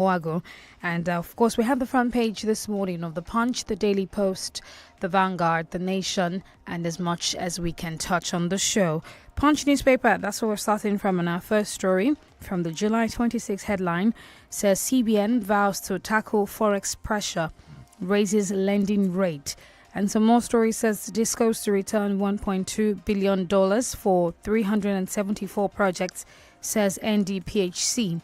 while ago. And of course, we have the front page this morning of the Punch, the Daily Post, the Vanguard, the Nation, and as much as we can touch on the show. Punch newspaper, that's what we're starting from. And our first story from the July 26 headline says CBN vows to tackle forex pressure, raises lending rate. And some more story says Disco's to return $1.2 billion for 374 projects, says NDPHC.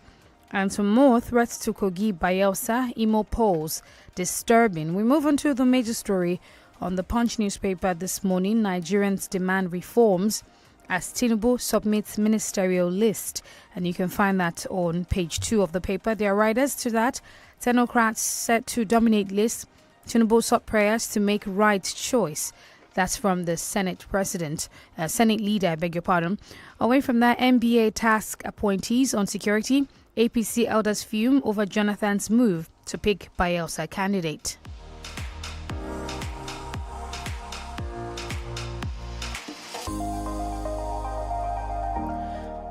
And some more threats to Kogi, Bayelsa, Imo polls. Disturbing. We move on to the major story on the Punch newspaper this morning. Nigerians demand reforms as Tinubu submits ministerial list. And you can find that on page 2 of the paper. There are riders to that. Technocrats set to dominate list. Tinubu sought prayers to make right choice. That's from the Senate leader, I beg your pardon. Away from that, NBA task appointees on security. APC elders fume over Jonathan's move to pick Bayelsa candidate.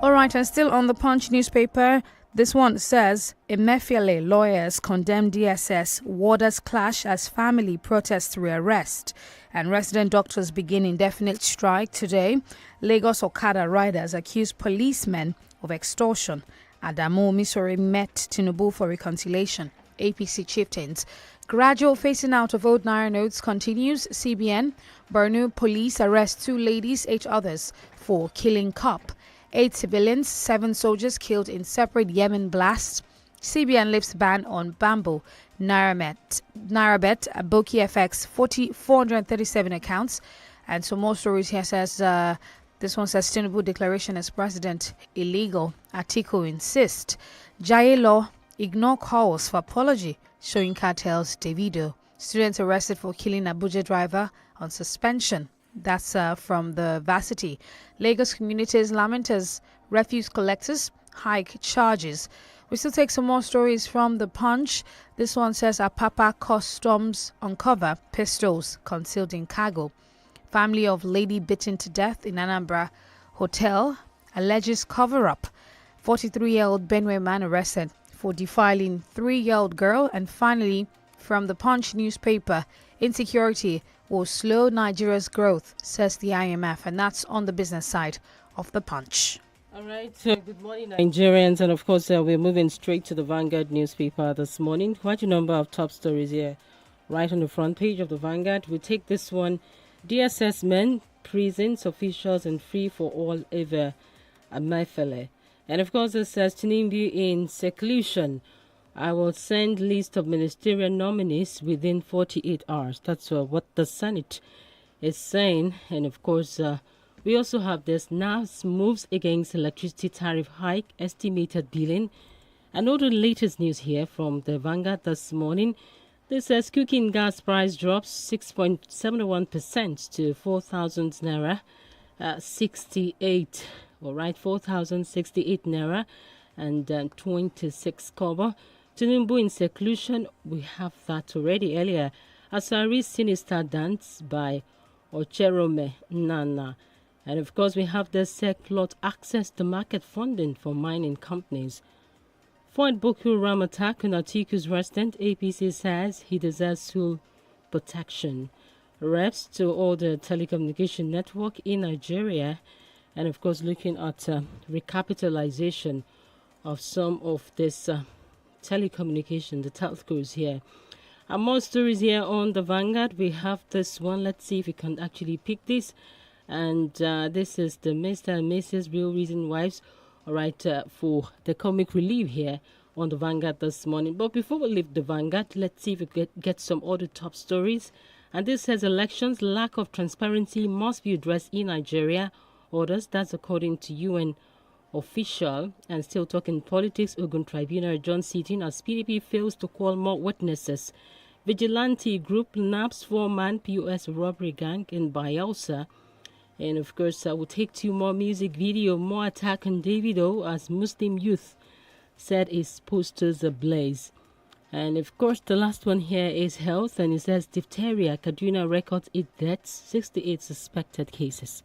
All right, and still on the Punch newspaper, this one says Emefiele lawyers condemn DSS, warders clash as family protests rearrest, and resident doctors begin indefinite strike today. Lagos Okada riders accuse policemen of extortion. Adamu Misori met Tinubu for reconciliation. APC chieftains. Gradual phasing out of old Naira notes continues. CBN. Borno police arrest 2 ladies, 8 others for killing cop. 8 civilians, 7 soldiers killed in separate Yemen blasts. CBN lifts ban on bamboo. Nairabet, Aboki FX, 437 accounts. And some more stories here says, this one says Tinubu declaration as president illegal. Atiku insist. Jaye law ignore calls for apology, showing cartels Davido. Students arrested for killing Abuja driver on suspension. That's from the Varsity. Lagos communities lament as refuse collectors hike charges. We still take some more stories from the Punch. This one says Apapa customs uncover pistols concealed in cargo. Family of lady bitten to death in Anambra hotel alleges cover-up. 43-year-old Benue man arrested for defiling 3-year-old girl. And finally, from the Punch newspaper, insecurity will slow Nigeria's growth, says the IMF. And that's on the business side of the Punch. All right. So good morning, Nigerians. And of course, we're moving straight to the Vanguard newspaper this morning. Quite a number of top stories here right on the front page of the Vanguard. We take this one. DSS men, prisons, officials, and free for all ever Emefiele. And of course, it says Tinubu in seclusion. I will send list of ministerial nominees within 48 hours. That's what the Senate is saying. And of course, we also have this NAS moves against electricity tariff hike, estimated billing. And all the latest news here from the Vanguard this morning. This says cooking gas price drops 6.71% to 4,000 naira 68. All right, 4,068 naira and 26 kobo. Tinubu in seclusion, we have that already earlier. Asari Sinister Dance by Ocherome Nana. And of course, we have the SEC plot access to market funding for mining companies. Ford Boko Haram attack on Atiku's resident, APC says he deserves full protection. Reps to all the telecommunication network in Nigeria, and of course looking at recapitalization of some of this telecommunication, the telcos here. And more stories here on the Vanguard. We have this one. Let's see if we can actually pick this. And this is the Mr. and Mrs. Real Reason Wives. All right, for the comic relief here on the Vanguard this morning. But before we leave the Vanguard, let's see if we get some other top stories. And this says elections, lack of transparency must be addressed in Nigeria. Orders, that's according to UN official. And still talking politics, Ogun Tribunal John sitting as PDP fails to call more witnesses. Vigilante group naps 4-man POS robbery gang in Bayelsa. And of course, I will take 2 more music video, more attack on Davido as Muslim youth set his posters ablaze. And of course, the last one here is health, and it says diphtheria, Kaduna records 8 deaths, 68 suspected cases.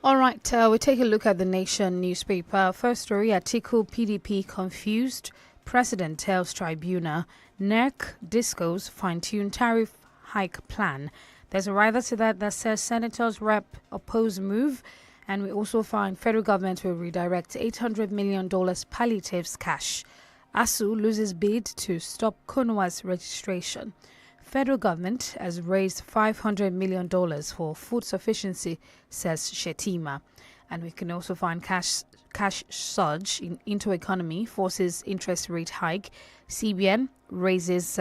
All right, we take a look at the Nation newspaper. First story, Atiku PDP confused, President tells Tribunal, NERC discos fine-tune tariff hike plan. There's a rider to that says Senators rep oppose move. And we also find federal government will redirect $800 million palliatives cash. ASU loses bid to stop Konwa's registration. Federal government has raised $500 million for food sufficiency, says Shetima. And we can also find cash surge into economy forces interest rate hike. CBN raises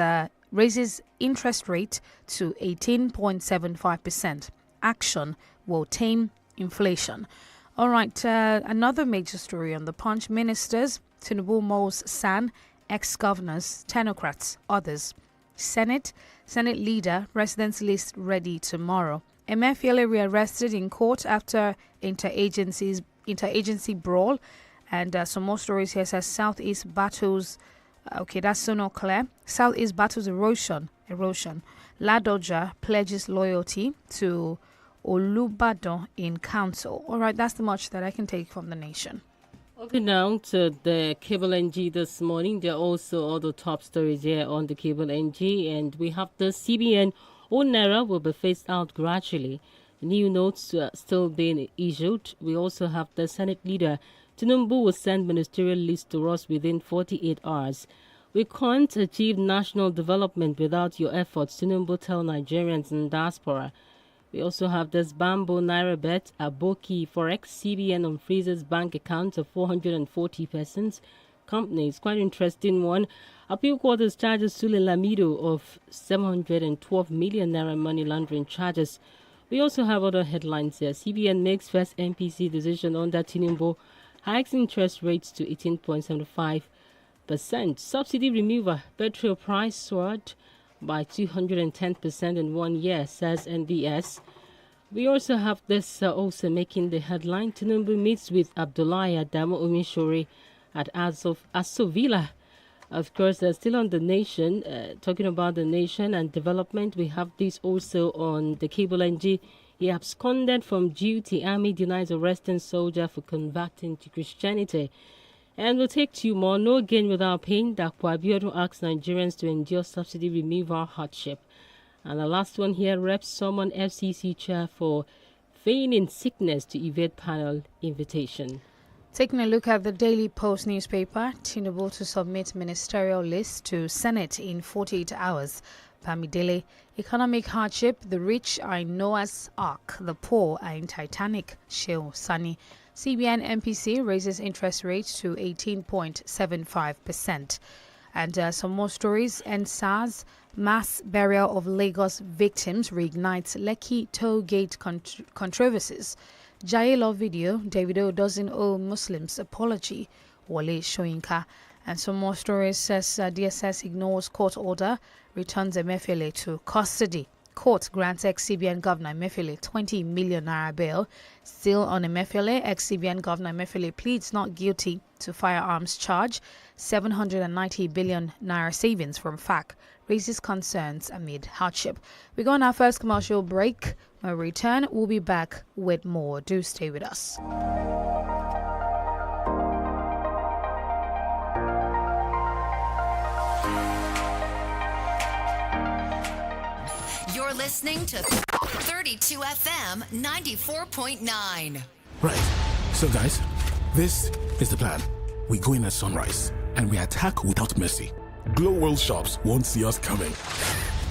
interest rate to 18.75%. Action will tame inflation. All right, another major story on the Punch. Ministers, Tinubu Mo's San, ex-governors, technocrats, others. Senate leader, residence list ready tomorrow. Emefiele rearrested in court after interagency brawl. And some more stories here says Southeast battles. Okay, that's so not clear. Southeast battles erosion. Ladoja pledges loyalty to Olubadan in council. All right, that's the much that I can take from the nation. Okay, now to the Cable NG this morning. There are also other top stories here on the Cable NG, and we have the CBN Naira will be phased out gradually. New notes still being issued. We also have the Senate leader Tinubu will send ministerial list to us within 48 hours. We can't achieve national development without your efforts, Tinubu tell Nigerians in diaspora. We also have this Bamboo Naira bet, Aboki Forex, CBN unfreezes bank accounts of 440 persons. Companies, quite interesting one. Appeal quarters charges Sule Lamido of 712 million Naira money laundering charges. We also have other headlines here. CBN makes first MPC decision under Tinubu, hikes interest rates to 18.75%. Subsidy remover, petrol price soared by 210% in 1 year, says NBS. We also have this also making the headline. Tinubu meets with Abdullahi Adamu Umishori at Aso Villa. Of course, still on the nation, talking about the nation and development. We have this also on the Cable NG. He absconded from duty. Army denies arresting soldier for converting to Christianity. And we'll take two more. No gain without pain. Dakwa Abiodun asks Nigerians to endure subsidy removal hardship. And the last one here, reps summon FCC chair for feigning sickness to evade panel invitation. Taking a look at the Daily Post newspaper, Tinubu to submit ministerial list to Senate in 48 hours. Bamidele, economic hardship, the rich are in Noah's Ark, the poor are in Titanic, Shehu Sani. CBN MPC raises interest rate to 18.75%. And some more stories. NSAS, mass burial of Lagos victims reignites Lekki toll gate controversies. Jailo video, Davido doesn't owe Muslims apology. Wale Shoyinka. And some more stories says DSS ignores court order, returns Emefiele to custody. Court grants ex-CBN Governor Emefiele 20 million naira bail. Still on Emefiele, ex-CBN Governor Emefiele pleads not guilty to firearms charge. 790 billion naira savings from FAC raises concerns amid hardship. We go on our first commercial break. When we return, we'll be back with more. Do stay with us. You're listening to 32 FM 94.9. Right. So guys, this is the plan. We go in at sunrise and we attack without mercy. Glow World Shops won't see us coming.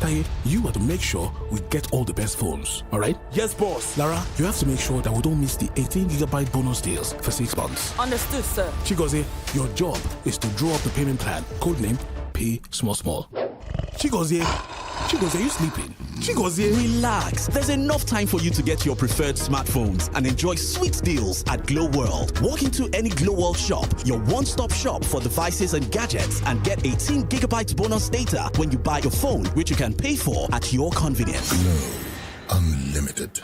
Taye, you are to make sure we get all the best phones, alright? Yes, boss. Lara, you have to make sure that we don't miss the 18GB bonus deals for 6 months. Understood, sir. Chigozie, your job is to draw up the payment plan. Codename, Pay Small Small. Chigozie, are you sleeping? Chigozie, relax. There's enough time for you to get your preferred smartphones and enjoy sweet deals at Glow World. Walk into any Glow World shop, your one-stop shop for devices and gadgets, and get 18GB bonus data when you buy your phone, which you can pay for at your convenience. Glow Unlimited.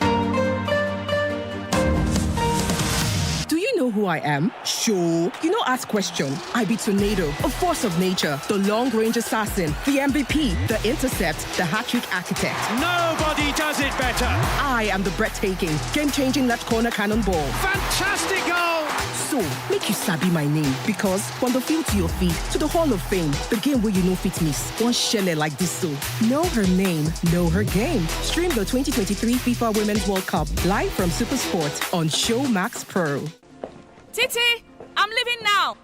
Know who I am? Sure. You know, ask question. I be Tornado, a force of nature, the long-range assassin, the MVP, the intercept, the hat-trick architect. Nobody does it better. I am the breathtaking, game-changing left corner cannonball. Fantastic goal! So so make you sabi my name because from the field to your feet to the Hall of Fame, the game where you know fit miss. One shelle like this so. Know her name, know her game. Stream the 2023 FIFA Women's World Cup live from SuperSport on Showmax Pro. Titi, I'm leaving now.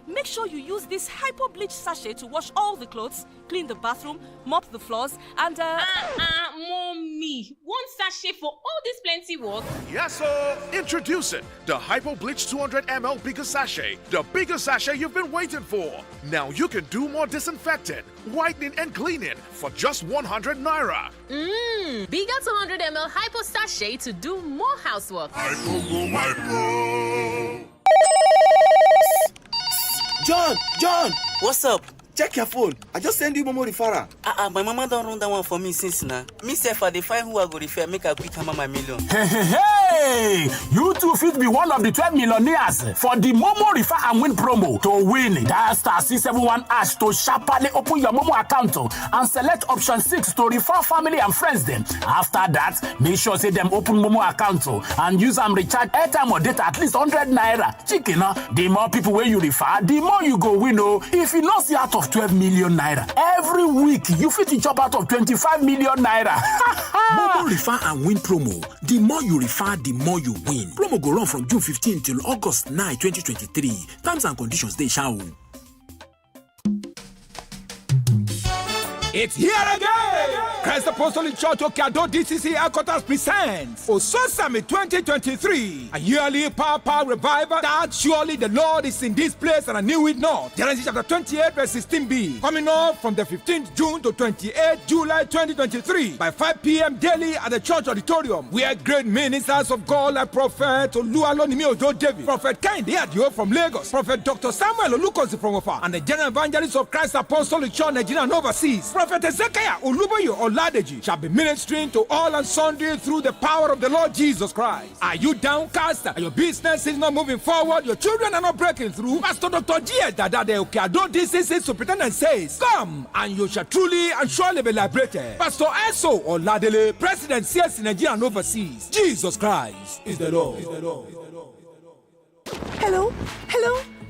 Make sure you use this hypo bleach sachet to wash all the clothes, clean the bathroom, mop the floors, and Mommy, one sachet for all this plenty work? Yes, sir. Introducing the Hypo Bleach 200 ml bigger sachet, the bigger sachet you've been waiting for. Now you can do more disinfecting, whitening, and cleaning for just 100 naira. Bigger 200 ml hypo sachet to do more housework. John, what's up? Check your phone. I just send you Momo referral. My mama don't run that one for me since now. Me say for the find who I go refer, make a quick hammer my million. Hey! You too fit be one of the 12 millionaires for the Momo Refer and Win promo. To win, dial star 671 # to sharply open your Momo account and select option 6 to refer family and friends them. After that, make sure say them open Momo account and use them recharge airtime or data at least 100 naira. Chicken, the more people where you refer, the more you go win. If you not see out of 12 million naira every week, you fit to chop out of 25 million naira. Momo Refer and Win promo. The more you refer, the more you win. Promo go run from June 15 till August 9, 2023. Terms and conditions they shall. It's here again! Christ Apostolic Church Okeado DCC Headquarters presents Osun Summit 2023, a yearly power revival that surely the Lord is in this place and I knew it not. Genesis chapter 28 verse 16b. Coming up from the 15th June to 28th July 2023 by 5 p.m. daily at the church auditorium, where great ministers of God like Prophet Oluwalonimi Ojo David, Prophet Kehinde Adio from Lagos, Prophet Dr. Samuel Olukosi from Ofa, and the General Evangelist of Christ Apostolic Church Nigeria and overseas, Prophet Ezekiah Oluboyo Oladeji, shall be ministering to all and sundry through the power of the Lord Jesus Christ. Are you downcast? Your business is not moving forward? Your children are not breaking through? Pastor Dr. G.S. Dada de Okeado DCC Superintendent says, come and you shall truly and surely be liberated. Pastor Eso Oladele, President CS Nigeria and overseas. Jesus Christ is the Lord. Hello?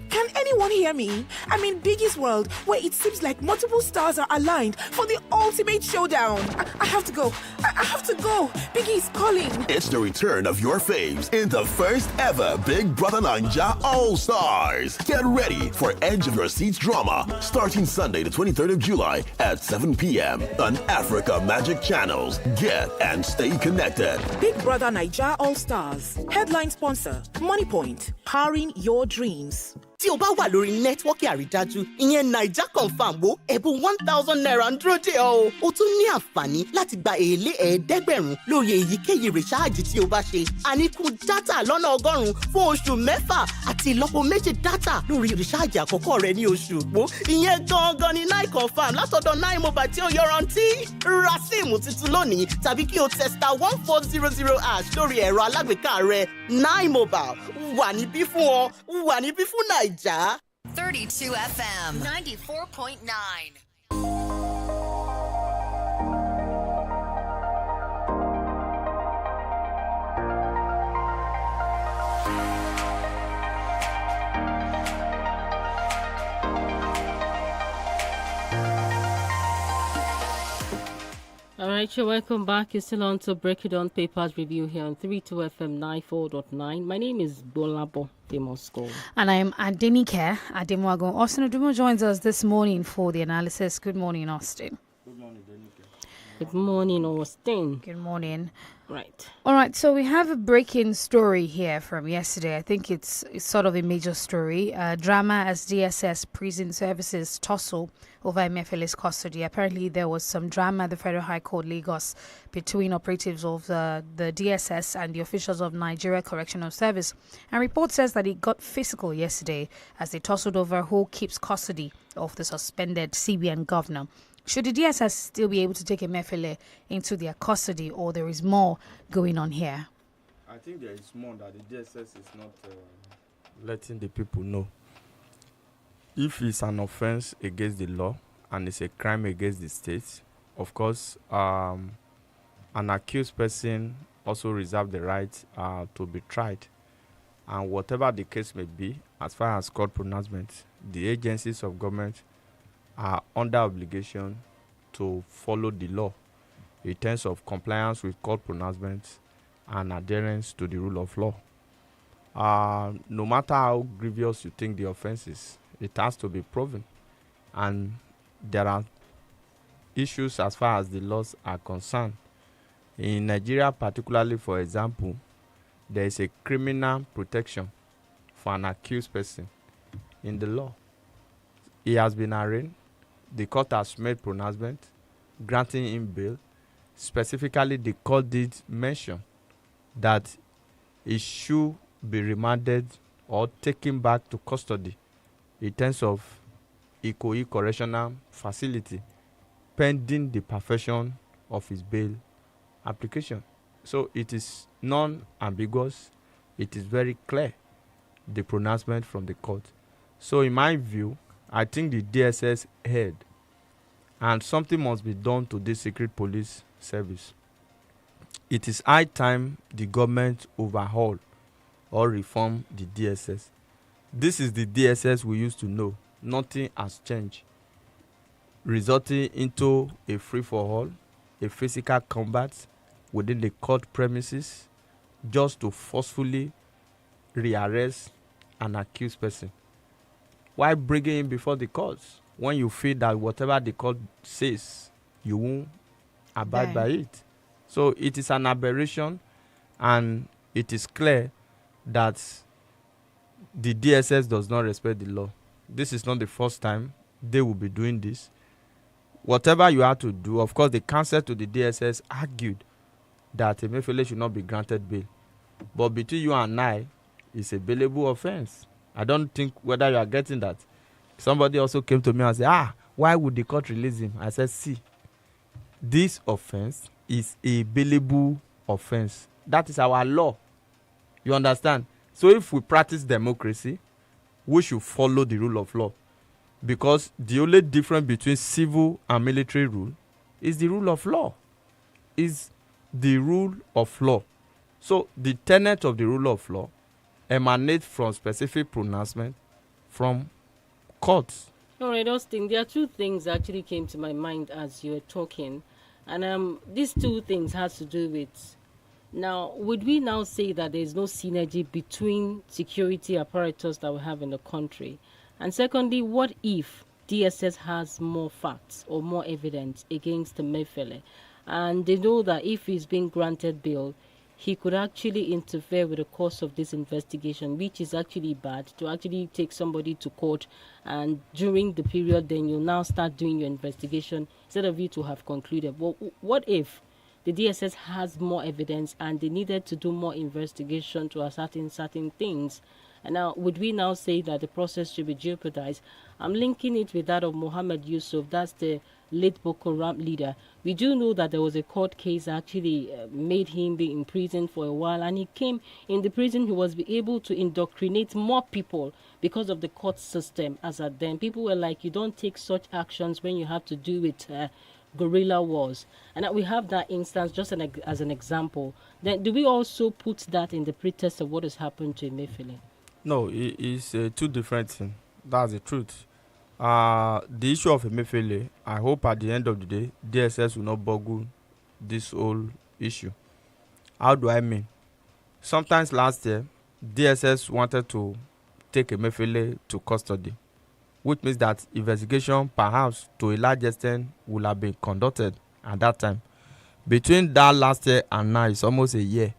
Can anyone hear me? I'm in Biggie's world, where it seems like multiple stars are aligned for the ultimate showdown. I have to go. I have to go. Biggie's calling. It's the return of your faves in the first ever Big Brother Naija All-Stars. Get ready for Edge of Your Seats drama starting Sunday, the 23rd of July at 7 p.m. on Africa Magic Channels. Get and stay connected. Big Brother Naija All-Stars. Headline sponsor, MoneyPoint. Powering your dreams. Tí o bá wà lórí nẹ́tíwọ́ọ̀kì àrídájú, ìyẹn Naija Confirm wo ẹ̀bùn 1,000 naira ń dúró dè ọ́. O tún ní àǹfààní láti gba èlé ẹ̀ẹ́dẹ́gbẹ̀rún lórí èyíkéyìí rìsáàjì tí o bá ṣe. Àníkún dátà lọ́nà 100 fún oṣù 6 àti ìlọ́po méjì dátà lórí rìsáàjì àkọ́kọ́ rẹ ní oṣù òpó. Ìyẹn gangan ni Nine Confirm látọ̀dọ̀ Nine Mobile tí ó yọrantí. Ra síìmù tuntun lónìí tàbí kí o tẹ *1400# lórí ẹ̀rọ alágbèéká rẹ. Nine Mobile wà níbí fún ọ, wà níbí fún Naija. 32 FM 94.9. All right, you're welcome back. You're still on to Break It On Papers Review here on 32 FM 94.9. My name is GBOLABO&DENIKE. And I am Adenike Ademwago. Austin Odumo joins us this morning for the analysis. Good morning, Austin. Good morning, Denike. Good morning, Austin. Good morning. Right. All right, so we have a breaking story here from yesterday. I think it's sort of a major story. Drama as DSS prison services tussle over Emefiele's custody. Apparently, there was some drama at the Federal High Court, Lagos, between operatives of the DSS and the officials of Nigeria Correctional Service. And report says that it got physical yesterday as they tussled over who keeps custody of the suspended CBN governor. Should the DSS still be able to take Emefiele into their custody, or there is more going on here? I think there is more that the DSS is not letting the people know. If it's an offense against the law and it's a crime against the state, of course, an accused person also reserves the right to be tried. And whatever the case may be, as far as court pronouncement, the agencies of government are under obligation to follow the law in terms of compliance with court pronouncements and adherence to the rule of law. No matter how grievous you think the offense is, it has to be proven. And there are issues as far as the laws are concerned. In Nigeria, particularly, for example, there is a criminal protection for an accused person in the law. He has been arraigned. The court has made pronouncement granting him bail. Specifically, the court did mention that he should be remanded or taken back to custody in terms of Ikoyi Correctional Facility pending the perfection of his bail application. So it is non-ambiguous. It is very clear, the pronouncement from the court. So in my view, I think the DSS heard, and something must be done to this secret police service. It is high time the government overhaul or reform the DSS. This is the DSS we used to know. Nothing has changed, resulting into a free-for-all, a physical combat within the court premises just to forcefully rearrest an accused person. Why bringing him before the courts when you feel that whatever the court says, you won't abide by it? So it is an aberration, and it is clear that the DSS does not respect the law. This is not the first time they will be doing this. Whatever you have to do, of course, the counsel to the DSS argued that Emefiele should not be granted bail. But between you and I, it's a bailable offense. I don't think whether you are getting that. Somebody also came to me and said, why would the court release him? I said, see, this offense is a bailable offense. That is our law. You understand? So if we practice democracy, we should follow the rule of law. Because the only difference between civil and military rule is the rule of law. Is the rule of law. So the tenet of the rule of law emanates from specific pronouncement from courts. All right, Austin, there are two things that actually came to my mind as you were talking. And these two things has to do with, now, would we now say that there is no synergy between security apparatus that we have in the country? And secondly, what if DSS has more facts or more evidence against Emefiele? And they know that if he's being granted bail, he could actually interfere with the course of this investigation, which is actually bad, to actually take somebody to court, and during the period then you'll now start doing your investigation instead of you to have concluded. Well, what if the DSS has more evidence and they needed to do more investigation to ascertain certain things? And now, would we now say that the process should be jeopardized? I'm linking it with that of Mohammed Yusuf, that's the late Boko Haram leader. We do know that there was a court case that actually made him be in prison for a while, and he came in the prison, he was able to indoctrinate more people because of the court system. As at then, people were like, you don't take such actions when you have to do with guerrilla wars. And we have that instance just as an example. Then do we also put that in the pretext of what has happened to Emefiele? No, it's two different things. That's the truth. The issue of Emefiele, I hope at the end of the day, DSS will not boggle this whole issue. How do I mean? Sometimes last year, DSS wanted to take Emefiele to custody, which means that investigation, perhaps to a large extent, will have been conducted at that time. Between that last year and now, it's almost a year.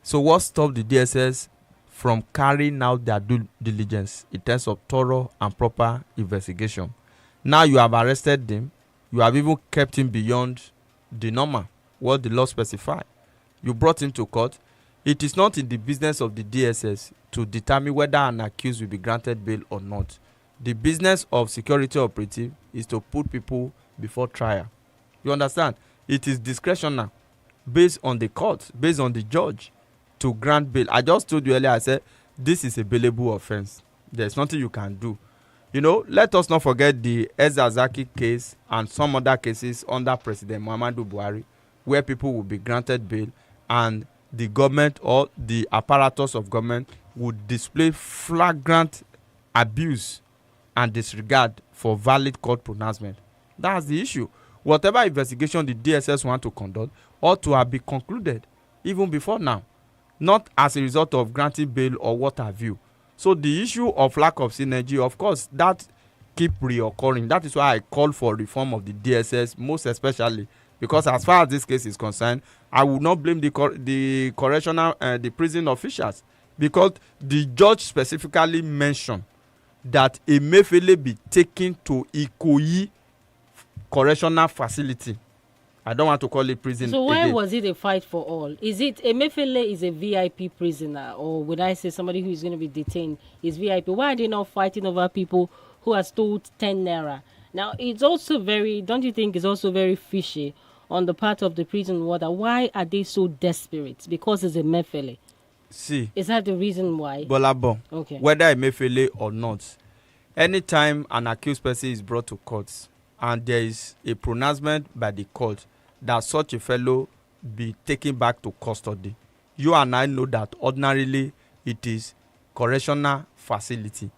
So what stopped the DSS from carrying out their due diligence in terms of thorough and proper investigation? Now you have arrested him. You have even kept him beyond the normal, what the law specifies. You brought him to court. It is not in the business of the DSS to determine whether an accused will be granted bail or not. The business of security operative is to put people before trial. You understand? It is discretionary, based on the court, based on the judge, to grant bail. I just told you earlier, I said, this is a bailable offense. There's nothing you can do. You know, let us not forget the Ezazaki case and some other cases under President Muhammadu Buhari, where people will be granted bail and the government or the apparatus of government would display flagrant abuse and disregard for valid court pronouncement. That's the issue. Whatever investigation the DSS want to conduct ought to have been concluded even before now, not as a result of granting bail or what have you. So the issue of lack of synergy, of course, that keep reoccurring. That is why I call for reform of the DSS, most especially because as far as this case is concerned, I would not blame the correctional the prison officials, because the judge specifically mentioned that Emefiele be taken to Ikoyi correctional facility. I don't want to call it prison. So why again. was it a fight for all? Is it Emefiele is a VIP prisoner, or would I say somebody who is going to be detained is VIP? Why are they not fighting over people who are stole 10 naira? Now, it's also very, don't you think it's also very fishy on the part of the prison warder? Why are they so desperate? Because it's Emefiele. See, is that the reason why? GBOLABO, okay. Whether Emefiele or not, anytime an accused person is brought to court and there is a pronouncement by the court that such a fellow be taken back to custody, you and I know that ordinarily it is correctional facility.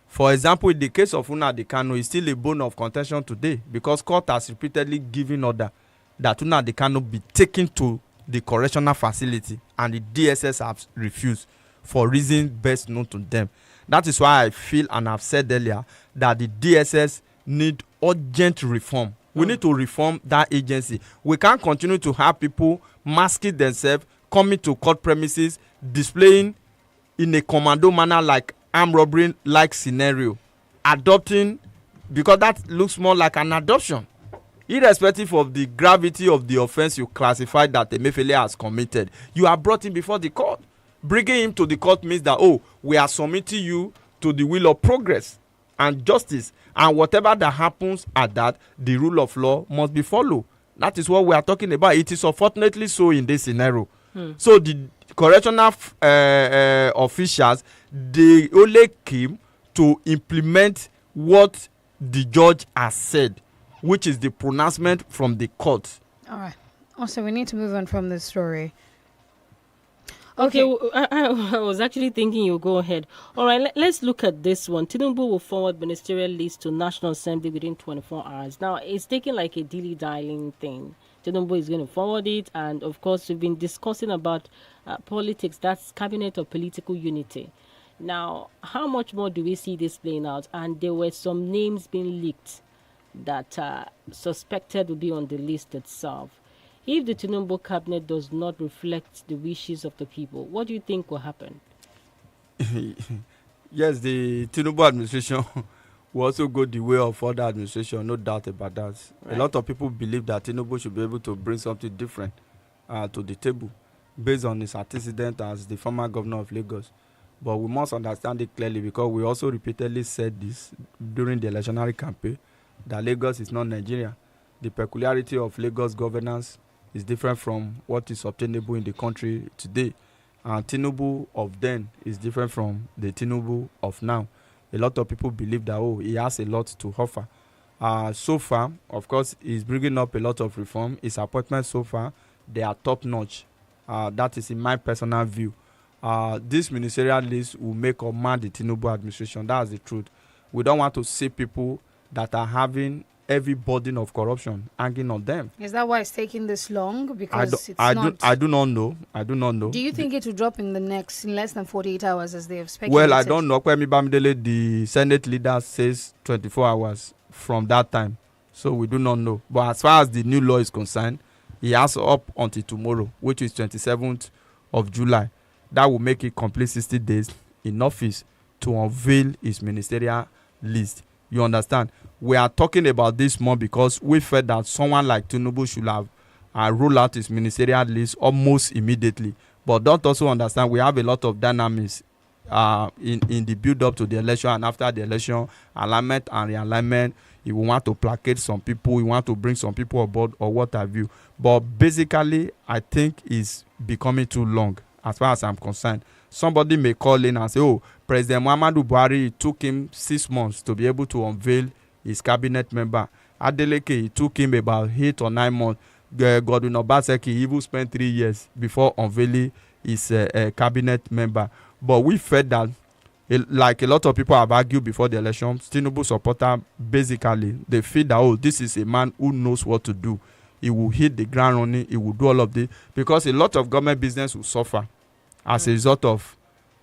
For example, in the case of Nnamdi Kanu, is still a bone of contention today because court has repeatedly given order that Nnamdi Kanu be taken to the correctional facility, and the DSS have refused for reasons best known to them. That is why I feel, and I've said earlier, that the DSS need urgent reform. We need to reform that agency. We can't continue to have people masking themselves, coming to court premises, displaying in a commando manner like armed robbery like scenario, adopting, because that looks more like an adoption. Irrespective of the gravity of the offense you classify that Emefiele has committed, you are brought in before the court. Bringing him to the court means that, oh, we are submitting you to the will of progress and justice, and whatever that happens at that, the rule of law must be followed. That is what we are talking about. It is unfortunately so in this scenario. So the correctional officials, they only came to implement what the judge has said, which is the pronouncement from the court. All right. Also, we need to move on from this story. Okay, I was actually thinking you go ahead. All right, let's look at this one. Tinubu will forward ministerial list to National Assembly within 24 hours. Now, it's taking like a dilly-dallying thing. Tinubu is going to forward it, and of course, we've been discussing about politics. That's cabinet of political unity. Now, how much more do we see this playing out? And there were some names being leaked that suspected will be on the list itself. If the Tinubu cabinet does not reflect the wishes of the people, what do you think will happen? Yes, the Tinubu administration will also go the way of other administration, no doubt about that. Right. A lot of people believe that Tinubu should be able to bring something different to the table based on his antecedent as the former governor of Lagos. But we must understand it clearly, because we also repeatedly said this during the electionary campaign, that Lagos is not Nigeria. The peculiarity of Lagos governance is different from what is obtainable in the country today. And Tinubu of then is different from the Tinubu of now. A lot of people believe that, oh, he has a lot to offer. So far, of course, he's bringing up a lot of reform. His appointments so far, they are top-notch. That is in my personal view. This ministerial list will make or mar the Tinubu administration. That's the truth. We don't want to see people that are having heavy burden of corruption hanging on them. Is that why it's taking this long? Because I do not know. Do you think it will drop in less than 48 hours as they have speculated? Well, I don't know. Kwemi Bamidele, the Senate leader, says 24 hours from that time. So we do not know. But as far as the new law is concerned, he has up until tomorrow, which is 27th of July. That will make it complete 60 days in office to unveil his ministerial list. You understand? We are talking about this more because we felt that someone like Tinubu should have rolled out his ministerial list almost immediately. But don't also understand, we have a lot of dynamics in the build-up to the election and after the election, alignment and realignment. If we want to placate some people, we want to bring some people aboard or what have you. But basically, I think it's becoming too long as far as I'm concerned. Somebody may call in and say, oh, President Muhammadu Buhari, it took him 6 months to be able to unveil his cabinet member. Adeleke, it took him about 8 or 9 months. Godwin Obaseki even spent 3 years before unveiling his cabinet member. But we felt that, like a lot of people have argued before the election, Tinubu supporter, basically, they feel that, this is a man who knows what to do. He will hit the ground running. He will do all of this. Because a lot of government business will suffer as a result of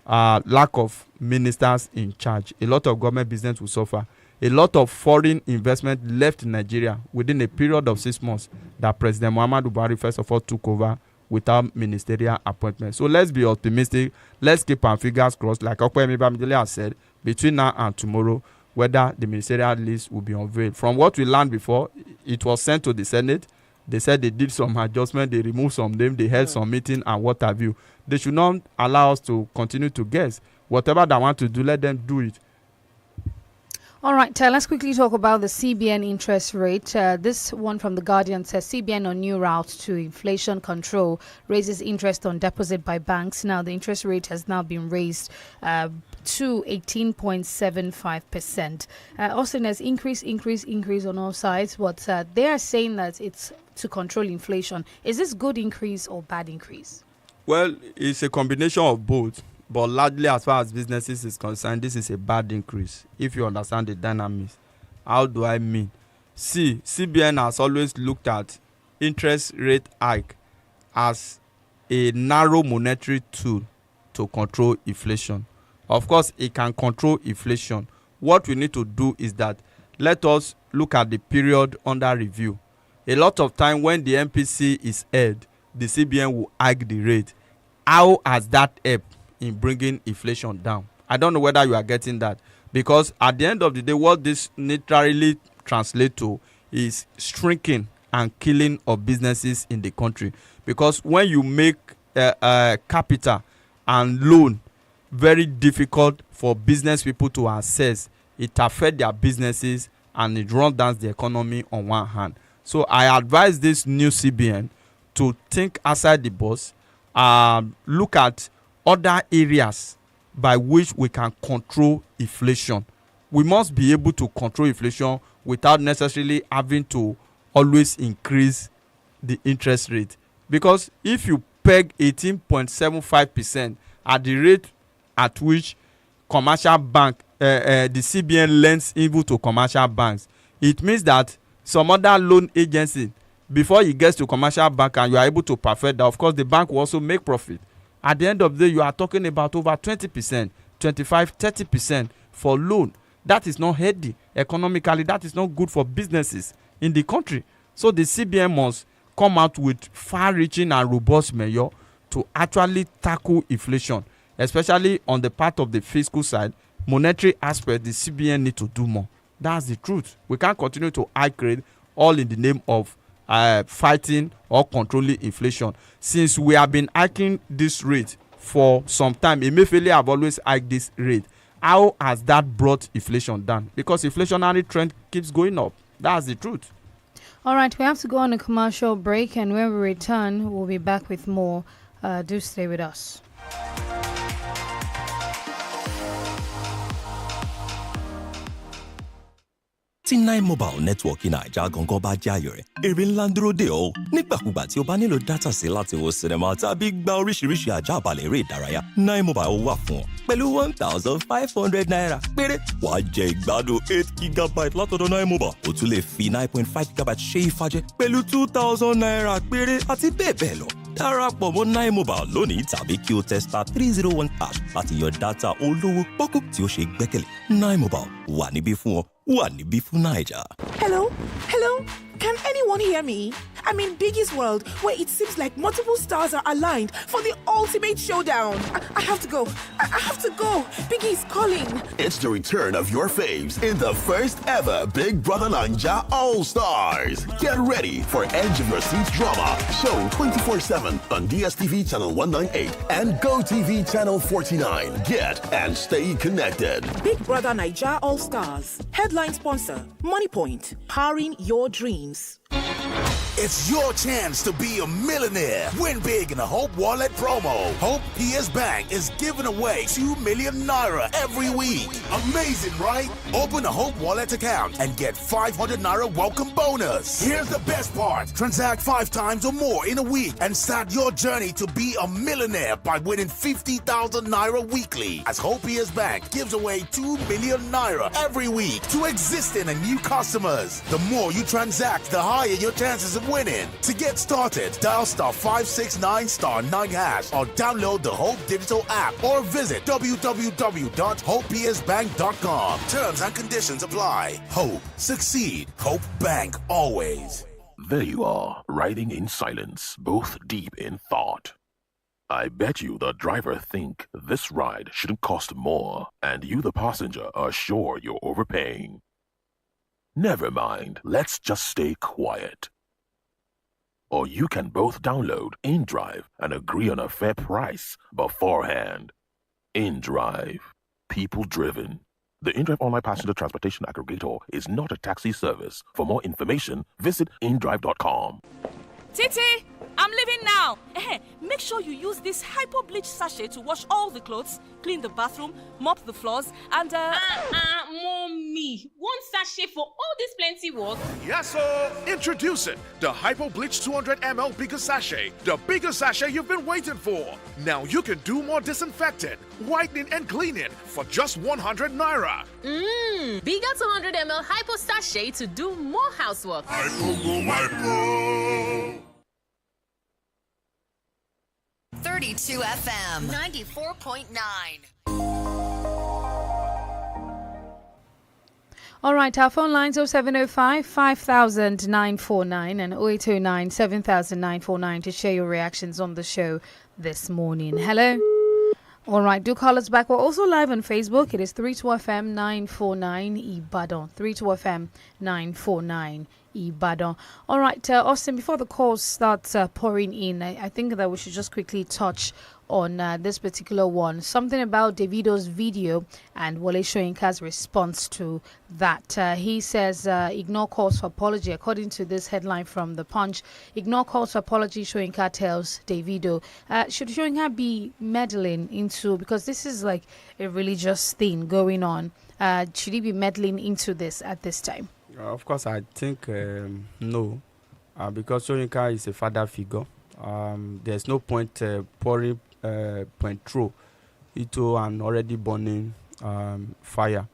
lack of ministers in charge. A lot of government business will suffer. A lot of foreign investment left Nigeria within a period of 6 months that President Muhammadu Buhari first of all took over without ministerial appointment. So let's be optimistic. Let's keep our fingers crossed. Like Okwemi Bamidele has said, between now and tomorrow, whether the ministerial list will be unveiled. From what we learned before, it was sent to the Senate. They said they did some adjustment. They removed some names. They held some meeting and what have you. They should not allow us to continue to guess. Whatever they want to do, let them do it. All right, let's quickly talk about the CBN interest rate. This one from The Guardian says CBN on new route to inflation control raises interest on deposit by banks. Now, the interest rate has now been raised to 18.75%. Also, there's increase on all sides, but they are saying that it's to control inflation. Is this good increase or bad increase? Well, it's a combination of both. But largely, as far as businesses is concerned, this is a bad increase. If you understand the dynamics. How do I mean? See, CBN has always looked at interest rate hike as a narrow monetary tool to control inflation. Of course, it can control inflation. What we need to do is that let us look at the period under review. A lot of time when the MPC is held, the CBN will hike the rate. How has that helped in bringing inflation down? I don't know whether you are getting that, because at the end of the day, what this literally translates to is shrinking and killing of businesses in the country. Because when you make capital and loan very difficult for business people to access, it affects their businesses and it runs down the economy on one hand. So I advise this new CBN to think outside the box, look at other areas by which we can control inflation. We must be able to control inflation without necessarily having to always increase the interest rate. Because if you peg 18.75% at the rate at which commercial bank, the CBN lends even to commercial banks, it means that some other loan agency, before it gets to commercial bank and you are able to perfect that, of course the bank will also make profit. At the end of the day, you are talking about over 20%, 25, 30% for loan. That is not healthy. Economically, that is not good for businesses in the country. So the CBN must come out with far-reaching and robust measure to actually tackle inflation, especially on the part of the fiscal side. Monetary aspect, the CBN need to do more. That's the truth. We can't continue to hike rate all in the name of fighting or controlling inflation. Since we have been hiking this rate for some time, Emefiele have always hiked this rate. How has that brought inflation down? Because inflationary trend keeps going up. That's the truth. All right, we have to go on a commercial break, and when we return, we'll be back with more. Do stay with us. tí 9 mobile network naija gangan bá jáyọ rẹ̀ èrè ńlá ń dúró dè ọ́ nígbàkúgbà tí o bá nílò dátà sí láti wo sinimá tàbí gba oríṣiríṣi àjàbalẹ̀ eré ìdárayá 9 mobile wà fún ọ pẹ̀lú 1,500 naira péré wàá jẹ ìgbádùn 8 gigabyte látọ̀dọ̀ 9 mobile o tún lè fi 9.5 gigabyte ṣe ìfàjẹ pẹ̀lú 2,000 naira péré àti bẹ́ẹ̀ bẹ́ẹ̀ lọ darapọ̀ mọ́ 9 mobile lónìí tàbí kí o tẹ *301# láti yan dátà olówó pọ́kú tí o ṣe gbẹ́kẹ̀lé 9 mobile wà níbí fún ọ wà níbí fún Naija. Hello? Can anyone hear me? I'm in Biggie's world, where it seems like multiple stars are aligned for the ultimate showdown. I have to go. I have to go. Biggie's calling. It's the return of your faves in the first ever Big Brother Naija All-Stars. Get ready for Edge of Your Seats drama, shown 24/7 on DSTV Channel 198 and GoTV Channel 49. Get and stay connected. Big Brother Naija All-Stars. Headline sponsor, Money Point. Powering your dreams. It's your chance to be a millionaire. Win big in the Hope Wallet promo. Hope PS Bank is giving away 2 million naira every week. Amazing, right? Open a Hope Wallet account and get 500 naira welcome bonus. Here's the best part. Transact 5 times or more in a week and start your journey to be a millionaire by winning 50,000 naira weekly. As Hope PS Bank gives away 2 million naira every week to existing and new customers. The more you transact, the higher your chances of winning. To get started, dial *569*9# or download the Hope Digital app or visit www.hopepsbank.com. Terms and conditions apply. Hope, succeed. Hope Bank always. There you are, riding in silence, both deep in thought. I bet you the driver think this ride shouldn't cost more, and you the passenger are sure you're overpaying. Never mind, let's just stay quiet. Or you can both download InDrive and agree on a fair price beforehand. InDrive. People driven. The InDrive online passenger transportation aggregator is not a taxi service. For more information, visit indrive.com. Titi, I'm leaving now. Make sure you use this hypo bleach sachet to wash all the clothes, clean the bathroom, mop the floors, and Mommy, one sachet for all this plenty work? Yes, sir. Introducing the Hypo Bleach 200 ml bigger sachet. The bigger sachet you've been waiting for. Now you can do more disinfecting, whitening, and cleaning for just 100 naira. Bigger 200 ml hypo sachet to do more housework. Hypo. 32 FM 94.9. All right, our phone lines 0705 5000 949 and 0809 7000 949 to share your reactions on the show this morning. Hello. All right, do call us back. We're also live on Facebook. It is 32FM 949 Ibadan. 32FM 949 Ibadan. All right, Austin, before the calls start pouring in, I think that we should just quickly touch on this particular one. Something about Davido's video and Wole Soyinka's response to that. He says, ignore calls for apology. According to this headline from The Punch, ignore calls for apology, Soyinka tells Davido. Should Soyinka be meddling into, because this is like a religious thing going on, should he be meddling into this at this time? Of course, I think no, because Soyinka is a father figure. There's no point pouring petrol into an already burning fire.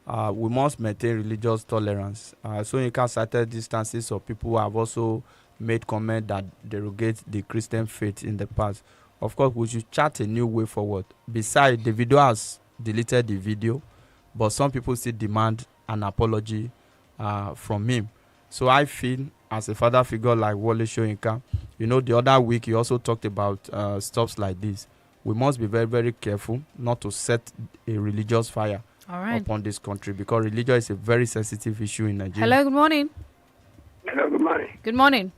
We must maintain religious tolerance. Soyinka cited instances of people who have also made comment that derogate the Christian faith in the past. Of course, we should chart a new way forward. Besides, the video has deleted the video, but some people still demand an apology from him. So I feel, as a father figure like Wole Soyinka, the other week he also talked about stuff like this. We must be very, very careful not to set a religious fire upon this country, because religion is a very sensitive issue in Nigeria. Hello, good morning. Hello, good morning. Good morning.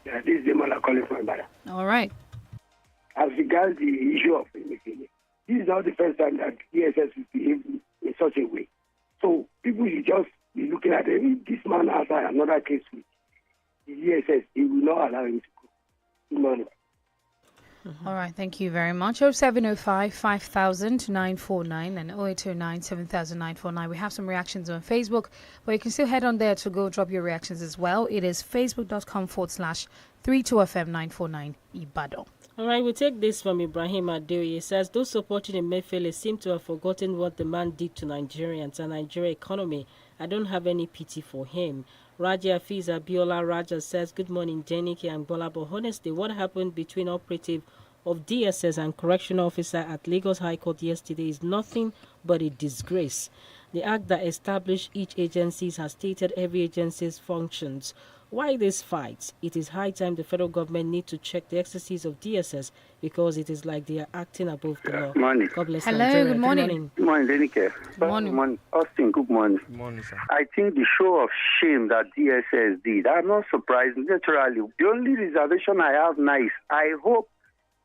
Yeah, this is Demola calling from Ibadan. All right. As regards the issue of Emefiele, this is not the first time that DSS is behaving in such a way. So people should just be looking at it. If this man has another case with the DSS, he will not allow him to go. Good morning. All right, thank you very much. 0705 5000 949 and 0809 7000 949. We have some reactions on Facebook, but you can still head on there to go drop your reactions as well. It is facebook.com/32FM 949 Ibadan. All right, we'll take this from Ibrahim Adeoye. He says, those supporting Emefiele seem to have forgotten what the man did to Nigerians and Nigeria economy. I don't have any pity for him. Raja Fiza Biola Raja says, good morning, Denike and GBOLABO. Honestly, what happened between operative of DSS and correctional officer at Lagos High Court yesterday is nothing but a disgrace. The act that established each agency has stated every agency's functions. Why this fight? It is high time the federal government need to check the exercise of DSS, because it is like they are acting above the law. Morning. God bless Hello, Nigeria. good morning. Good morning, Denike. Good morning. Good morning. Austin, good morning. Good morning, sir. I think the show of shame that DSS did, I'm not surprised, naturally. The only reservation I have now is I hope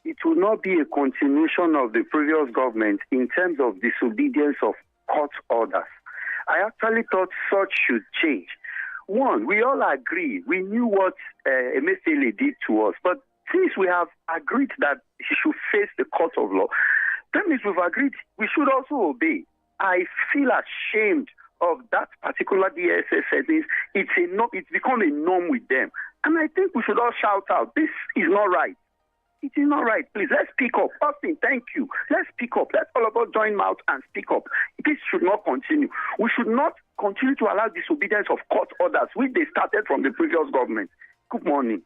it will not be a continuation of the previous government in terms of disobedience of court orders. I actually thought such should change. one, we all agree. We knew what Emefiele did to us. But since we have agreed that he should face the court of law, that means we've agreed we should also obey. I feel ashamed of that particular DSS settings. It's become a norm with them. And I think we should all shout out, this is not right. It is not right. Please, let's speak up. Austin, thank you. Let's speak up. Let's all of us join mouth and speak up. This should not continue. We should not continue to allow disobedience of court orders, which they started from the previous government. Good morning.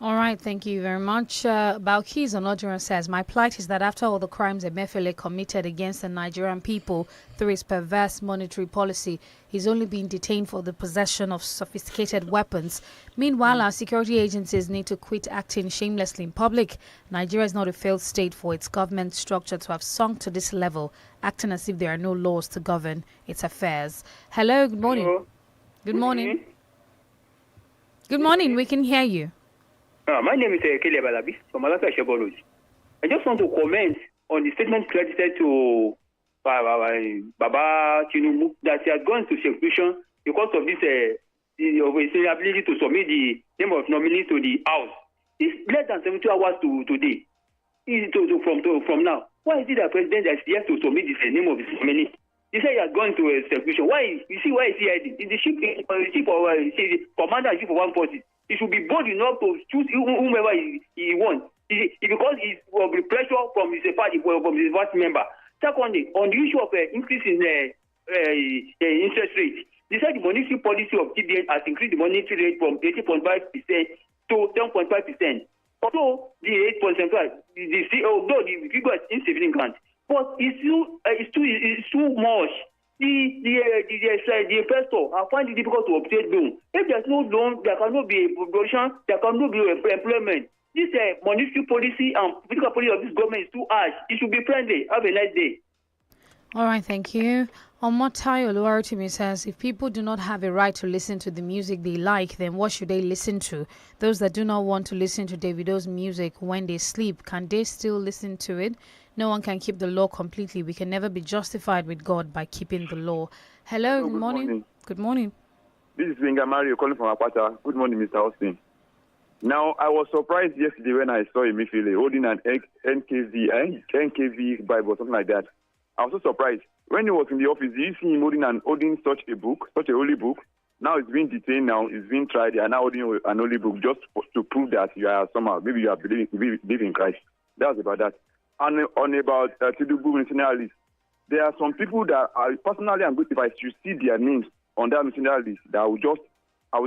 All right, thank you very much. Balkis Onodura says, my plight is that after all the crimes Emefiele committed against the Nigerian people through his perverse monetary policy, he's only been detained for the possession of sophisticated weapons. Meanwhile, our security agencies need to quit acting shamelessly in public. Nigeria is not a failed state for its government structure to have sunk to this level, acting as if there are no laws to govern its affairs. Hello, good morning. Hello. Good morning. Good morning, we can hear you. My name is Kele Balabi from Alaka Shebology. I just want to comment on the statement credited to Baba Tinubu that he has gone to execution because of this his inability to submit the name of nominees to the House. It's less than 72 hours to today. From now. Why is it that President has yet to submit the name of his nominee? He said he has gone to execution. Why? You see, why is he hiding? Is the chief commander in chief of one forces? He should be bold enough to choose whomever he wants. Because he's the pressure from his party, from his party member. Secondly, on the issue of increase in interest rate, they said the monetary policy of GBN has increased the monetary rate from 80.5% to 10.5%. Although the 8.75%, although the figure is insignificant, but it's too much. The investor, I find it difficult to obtain loan. If there's no loan, there cannot be production, there cannot be employment. This monetary policy and political policy of this government is too harsh. It should be friendly. Have a nice day. All right, thank you. Omotayo Oluwarotimi says, if people do not have a right to listen to the music they like, then what should they listen to? Those that do not want to listen to Davido's music when they sleep, can they still listen to it? No one can keep the law completely. We can never be justified with God by keeping the law. Hello, good morning. Good morning. This is Winga Mario calling from Apata. Good morning, Mr. Austin. Now, I was surprised yesterday when I saw Emefiele holding an NKV Bible, something like that. I was so surprised. When he was in the office, did you see him holding such a book, such a holy book? Now it's being detained now, it's being tried, and now holding an holy book just to prove that you are somehow, maybe you are believe in Christ. That was about that. And on about Tinubu missionary list, there are some people that are personally and good. If I should see their names on that missionary list, that I will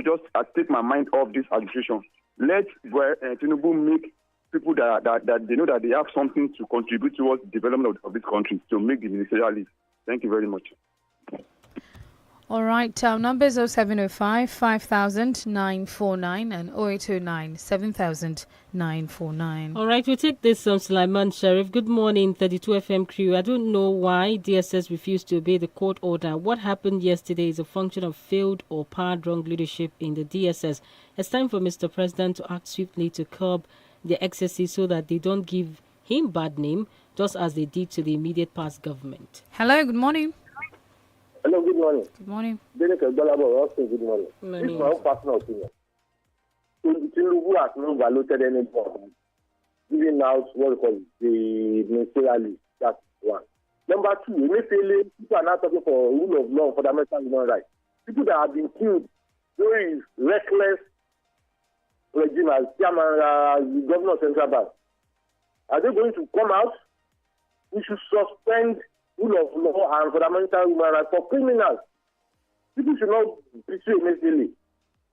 just take my mind off this administration. Let Tinubu make people that they know that they have something to contribute towards the development of this country to make the ministerial list. Thank you very much. All right, numbers 0705 5000 949 and 0809 7000 949. All right, we take this from Sulaiman Sharif. Good morning, 32 FM crew. I don't know why DSS refused to obey the court order. What happened yesterday is a function of failed or power-drunk leadership in the DSS. It's time for Mr. President to act swiftly to curb the excesses so that they don't give him bad name, just as they did to the immediate past government. Hello, good morning. Hello, good morning. Good morning. GBOLABO&DENIKE, good morning. This is my own personal opinion. Tinubu has not valued anybody, giving out what we call the ministerial list. That's one. Number two, Emefiele, people are now talking for rule of law, fundamental human rights. People that have been killed during his reckless regime as chairman, the governor of Central Bank. Are they going to come out? We should suspend rule of law and fundamental human rights for criminals. People should not pursue Emefiele.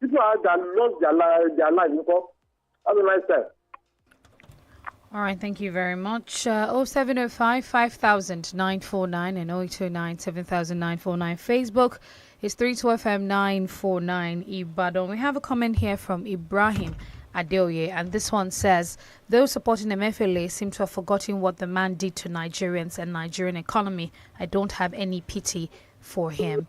People that lost their life. Have a nice time. All right, thank you very much. 0705 5000 949 and 0809 7000 949. Facebook is 32FM 949 Ibadan. We have a comment here from Ibrahim Adeoye, and this one says, those supporting Emefiele seem to have forgotten what the man did to Nigerians and Nigerian economy. I don't have any pity for him.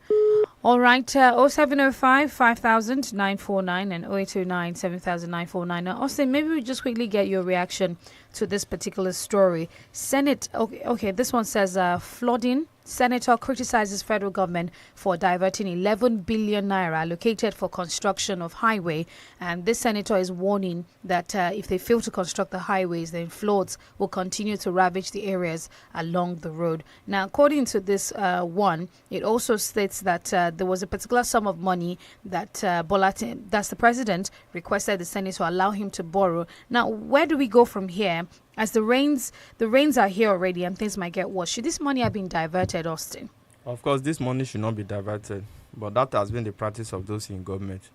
All right, 0705 5000 949 and 0809 7000 949. Now, Austin, maybe we just quickly get your reaction to this particular story. Okay, this one says flooding. Senator criticizes federal government for diverting 11 billion naira allocated for construction of highway. And this senator is warning that if they fail to construct the highways, then floods will continue to ravage the areas along the road. Now, according to this one, it also states that there was a particular sum of money that that's the president, requested the Senate to allow him to borrow. Now, where do we go from here? As the rains are here already and things might get worse. Should this money have been diverted, Austin? Of course, this money should not be diverted, but that has been the practice of those in government.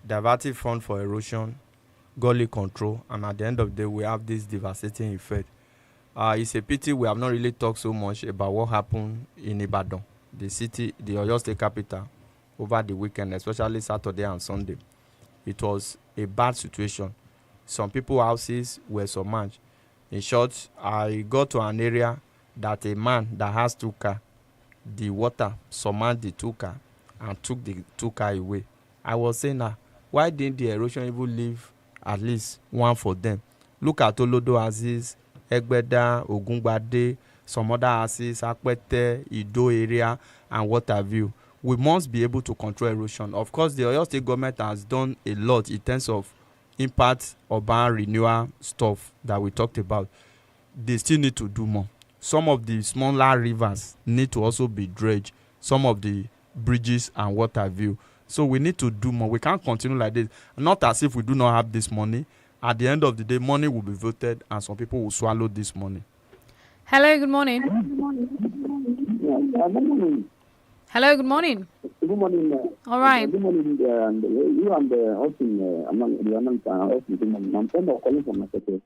Diverting fund for erosion, gully control, and at the end of the day, we have this devastating effect. It's a pity we have not really talked so much about what happened in Ibadan, the city, the Oyo State capital, over the weekend, especially Saturday and Sunday. It was a bad situation. Some people's houses were submerged. In short, I got to an area that a man that has 2 cars, the water submerged the 2 cars and took the 2 cars away. I was saying, why didn't the erosion even leave at least one for them? Look at Olodo Aziz, Egbeda, Ogungbade, some other houses, Akpete, Ido area, and what have you. We must be able to control erosion. Of course, the Oyo State government has done a lot in terms of impact urban renewal stuff that we talked about. They still need to do more. Some of the smaller rivers need to also be dredged, some of the bridges and what have you. So we need to do more. We can't continue like this. Not as if we do not have this money. At the end of the day, money will be voted and some people will swallow this money. Hello, good morning. Hello, good morning. Good morning. All right. Good morning. You and the Austin, I'm kind of calling from my secretary.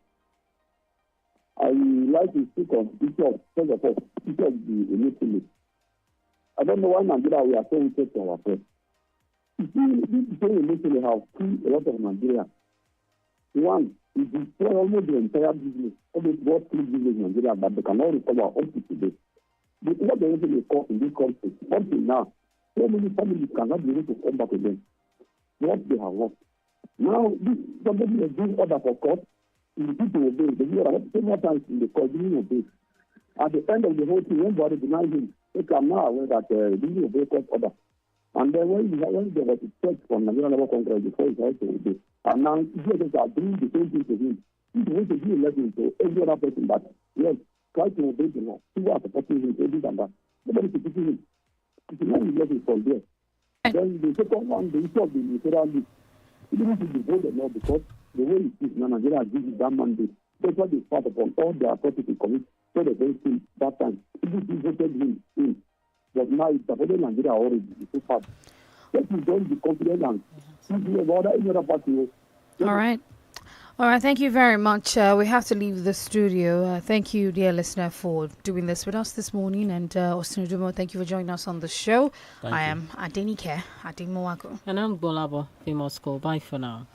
I like to speak on issue of the initially. I don't know why Nigeria we are so wicked to ourselves. You see, this thing initially have killed a lot of Nigeria. One, it destroyed almost the entire business. Almost what business in Nigeria, but they cannot recover up to today. But what they usually call in this country, until now, so many families cannot be able to come back again. What they have lost. Now, this somebody is doing order for court, the people obey. They do so more times in the court, didn't obey. At the end of the whole thing, everybody denies him. They come now aware that didn't obey court order. And then when there was a check from Nigerian Labour Congress before he had to obey, and now DSS are doing the same thing to him. He's going to give a lesson to every other person that, yes, try to obey the law. People are supporting him, this and that. Nobody is supporting him. It's not a lesson from there. Then the second one, the issue of the ministerial list. He didn't have to vote the law because the way it is now, Nigeria gives that mandate. That's what they start upon all their authority to commit. So they don't see that time. People voted him in. But now it's supported Nigeria already. It's so fast. Let me don't be confident and see about any other party. All right. All right, thank you very much. We have to leave the studio. Thank you, dear listener, for doing this with us this morning. And Austin Udumo, thank you for joining us on the show. I am Adenike Adimowago. And I'm GBOLABO, famous call. Bye for now.